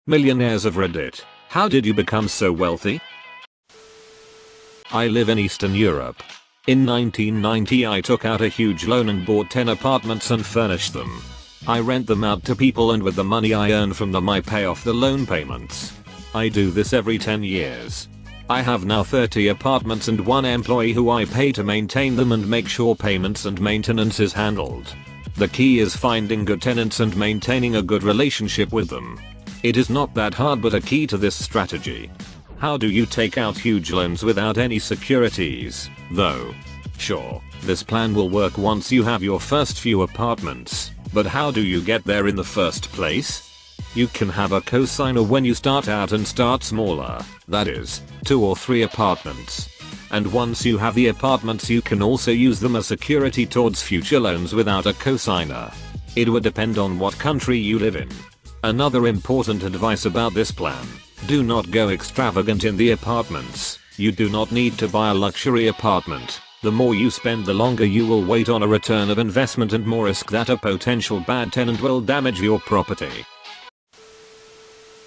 Millionaires of Reddit. How did you become so wealthy? I live in Eastern Europe. In 1990 I took out a huge loan and bought 10 apartments and furnished them. I rent them out to people, and with the money I earn from them I pay off the loan payments. I do this every 10 years. I have now 30 apartments and 1 employee who I pay to maintain them and make sure payments and maintenance is handled. The key is finding good tenants and maintaining a good relationship with them. It is not that hard, but a key to this strategy. How do you take out huge loans without any securities, though? Sure, this plan will work once you have your first few apartments, but how do you get there in the first place? You can have a cosigner when you start out and start smaller, that is, 2 or 3 apartments. And once you have the apartments you can also use them as security towards future loans without a cosigner. It would depend on what country you live in. Another important advice about this plan: do not go extravagant in the apartments. You do not need to buy a luxury apartment. The more you spend, the longer you will wait on a return of investment and more risk that a potential bad tenant will damage your property.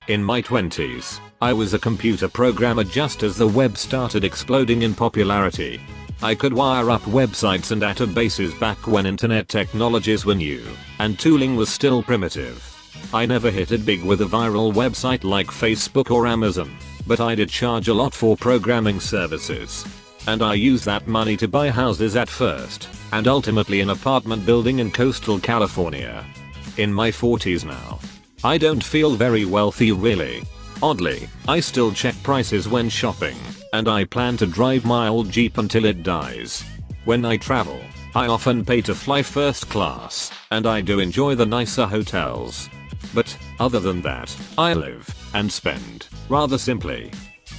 In my 20s, I was a computer programmer just as the web started exploding in popularity. I could wire up websites and databases back when internet technologies were new and tooling was still primitive. I never hit it big with a viral website like Facebook or Amazon, but I did charge a lot for programming services. And I used that money to buy houses at first, and ultimately an apartment building in coastal California. In my 40s now. I don't feel very wealthy really. Oddly, I still check prices when shopping, and I plan to drive my old Jeep until it dies. When I travel, I often pay to fly first class, and I do enjoy the nicer hotels. But, other than that, I live and spend rather simply.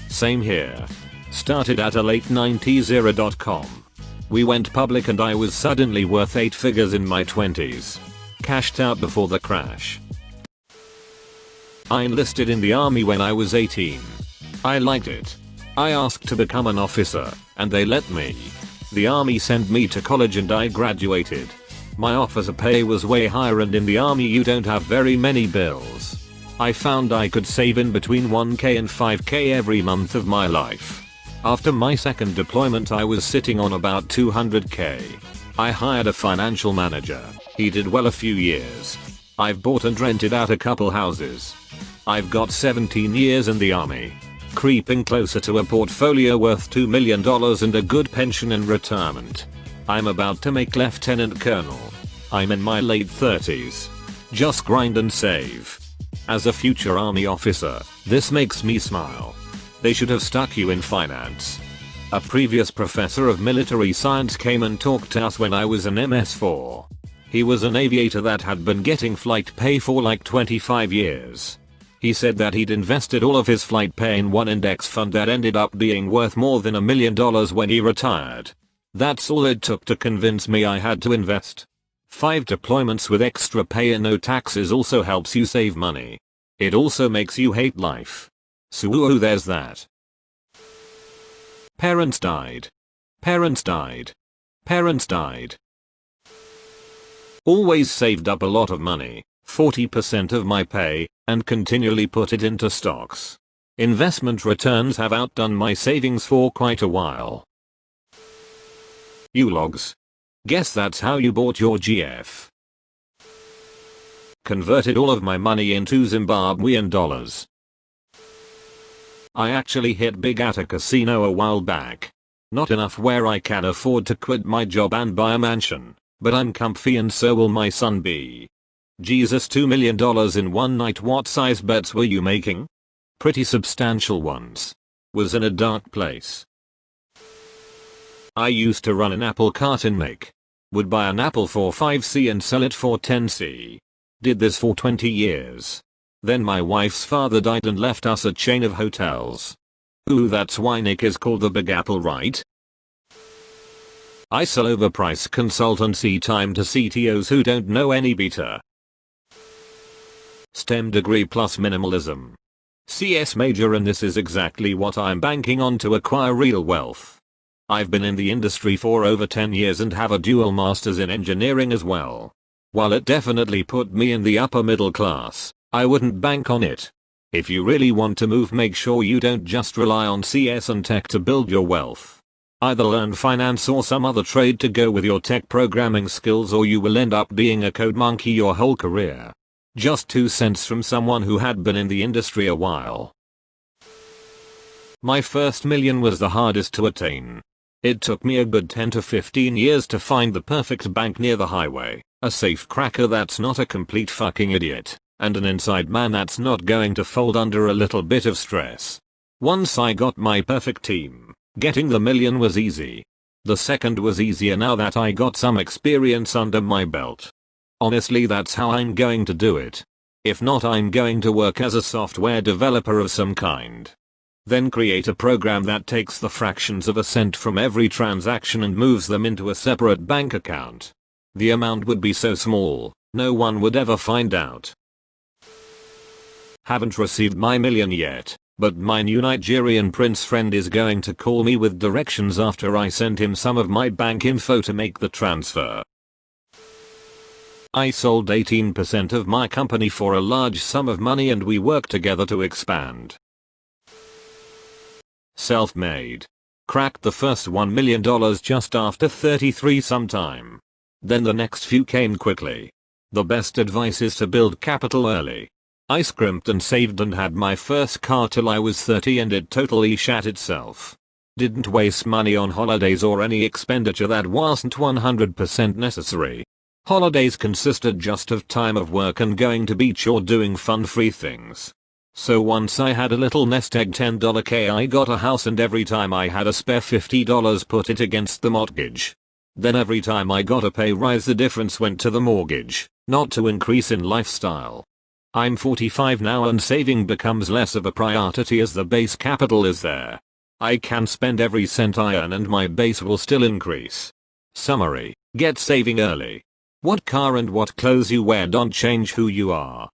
Same here. Started at a late 90s.com. We went public and I was suddenly worth 8 figures in my 20s. Cashed out before the crash. I enlisted in the army when I was 18. I liked it. I asked to become an officer, and they let me. The army sent me to college and I graduated. My officer pay was way higher, and in the army you don't have very many bills. I found I could save in between 1k and 5k every month of my life. After my second deployment I was sitting on about 200k. I hired a financial manager. He did well a few years. I've bought and rented out a couple houses. I've got 17 years in the army. Creeping closer to a portfolio worth $2 million and a good pension in retirement. I'm about to make lieutenant colonel. I'm in my late 30s. Just grind and save. As a future army officer, this makes me smile. They should have stuck you in finance. A previous professor of military science came and talked to us when I was an MS4. He was an aviator that had been getting flight pay for like 25 years. He said that he'd invested all of his flight pay in one index fund that ended up being worth more than $1 million when he retired. That's all it took to convince me I had to invest. 5 deployments with extra pay and no taxes also helps you save money. It also makes you hate life. So woo, there's that. Parents died. Parents died. Parents died. Always saved up a lot of money, 40% of my pay, and continually put it into stocks. Investment returns have outdone my savings for quite a while. You logs. Guess that's how you bought your GF. Converted all of my money into Zimbabwean dollars. I actually hit big at a casino a while back. Not enough where I can afford to quit my job and buy a mansion, but I'm comfy and so will my son be. Jesus, $2 million in one night. What size bets were you making? Pretty substantial ones. Was in a dark place. I used to run an apple cart in Make. Would buy an apple for 5c and sell it for 10c. Did this for 20 years. Then my wife's father died and left us a chain of hotels. Ooh, that's why Nick is called the Big Apple, right? I sell overpriced consultancy time to CTOs who don't know any better. STEM degree plus minimalism. CS major, and this is exactly what I'm banking on to acquire real wealth. I've been in the industry for over 10 years and have a dual masters in engineering as well. While it definitely put me in the upper middle class, I wouldn't bank on it. If you really want to move, make sure you don't just rely on CS and tech to build your wealth. Either learn finance or some other trade to go with your tech programming skills, or you will end up being a code monkey your whole career. Just 2 cents from someone who had been in the industry a while. My first million was the hardest to attain. It took me a good 10 to 15 years to find the perfect bank near the highway, a safe cracker that's not a complete fucking idiot, and an inside man that's not going to fold under a little bit of stress. Once I got my perfect team, getting the million was easy. The second was easier now that I got some experience under my belt. Honestly, that's how I'm going to do it. If not, I'm going to work as a software developer of some kind. Then create a program that takes the fractions of a cent from every transaction and moves them into a separate bank account. The amount would be so small, no one would ever find out. Haven't received my million yet, but my new Nigerian prince friend is going to call me with directions after I send him some of my bank info to make the transfer. I sold 18% of my company for a large sum of money and we worked together to expand. Self-made. Cracked the first $1 million just after 33 sometime. Then the next few came quickly. The best advice is to build capital early. I scrimped and saved and had my first car till I was 30 and it totally shat itself. Didn't waste money on holidays or any expenditure that wasn't 100% necessary. Holidays consisted just of time of work and going to beach or doing fun free things. So once I had a little nest egg $10K, I got a house, and every time I had a spare $50 put it against the mortgage. Then every time I got a pay rise the difference went to the mortgage, not to increase in lifestyle. I'm 45 now and saving becomes less of a priority as the base capital is there. I can spend every cent I earn and my base will still increase. Summary: get saving early. What car and what clothes you wear don't change who you are.